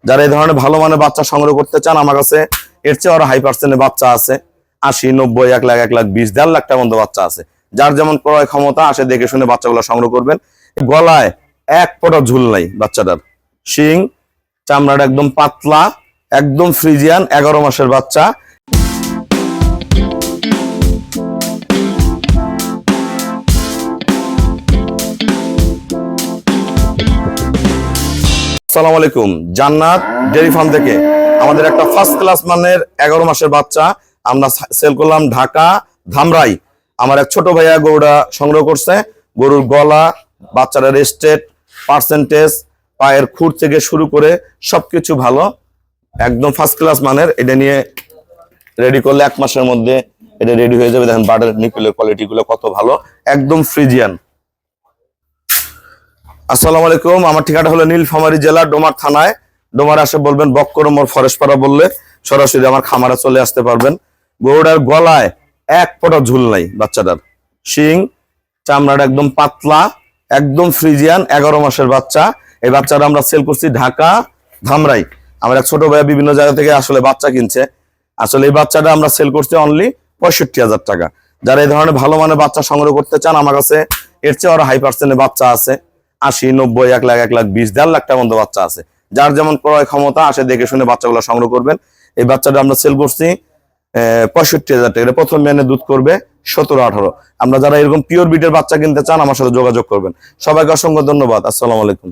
যারা এই ধরনের ভালো মানের বাচ্চা সংগ্রহ করতে চান আমার কাছে এর চেয়ে আরো হাই পার্সেন্টের বাচ্চা আছে। 80, 90, 1 লাখ, 1 লাখ 20, 1.5 লাখ টাকার মতো বাচ্চা আছে। যার যেমন ক্রয় ক্ষমতা আসে দেখে শুনে বাচ্চাগুলো সংগ্রহ করবেন। গলায় এক ফোঁটা ঝুল নাই বাচ্চাটার। শিং, চামড়াটা একদম পাতলা, একদম ফ্রিজিয়ান, 11 মাসের বাচ্চা। আসসালামু আলাইকুম, জান্নাত ডেয়ারি ফার্ম থেকে আমাদের একটা ফার্স্ট ক্লাস মানের 11 মাসের বাচ্চা আমরা সেল করলাম ঢাকা ধামরাই। আমার এক ছোট ভাইয়া গরুটা সংগ্রহ করছে। গরুর গলা, বাচ্চাটা রেস্টেড, পার্সেন্টেজ, পায়ের খুঁট থেকে শুরু করে সবকিছু ভালো, একদম ফার্স্ট ক্লাস মানের। এটা নিয়ে রেডি করলে 1 মাসের মধ্যে এটা রেডি হয়ে যাবে। দেখেন বার্ডের নিকুলের কোয়ালিটি গুলো কত ভালো, একদম ফ্রিজিয়ান। আসসালামু আলাইকুম, আমার ঠিকানা হলো নীলফামারী জেলা ডোমার থানায়। ডোমার আসে বলবেন বক্করমর ফরেস্টপাড়া বললে সরাসরি আমার খামারে চলে আসতে পারবেন। গরুটার গলায় এক ফোঁটা ঝুল নাই বাচ্চাটার। শিং, চামড়াটা একদম পাতলা, একদম ফ্রিজিয়ান, 11 মাসের বাচ্চা। এই বাচ্চাটা আমরা সেল করছি ঢাকা ধামরাই। আমার এক ছোট ভাইয়া বিভিন্ন জায়গা থেকে আসলে বাচ্চা কিনছে। আসলে এই বাচ্চাটা আমরা সেল করছি অনলি 65,000 টাকা। যারা এই ধরনের ভালো মানের বাচ্চা সংগ্রহ করতে চান আমার কাছে এর চেয়ে আরো হাই পার্সেন্টের বাচ্চা আছে। 80, 90, 1 লাখ, 1 লাখ 20, 1.5 লাখ টাকার মতো বাচ্চা আছে। যার যেমন ক্রয় ক্ষমতা আসে দেখে শুনে বাচ্চাগুলো সংগ্রহ করবেন। এই বাচ্চাটা আমরা সেল করছি 65,000 টাকা। এটা প্রথম বিয়ানে দুধ করবে 17, 18। আমরা যারা এরকম পিওর বিটের বাচ্চা কিনতে চান আমার সাথে যোগাযোগ করবেন। সবাইকে অসংখ্য ধন্যবাদ। আসসালামু আলাইকুম।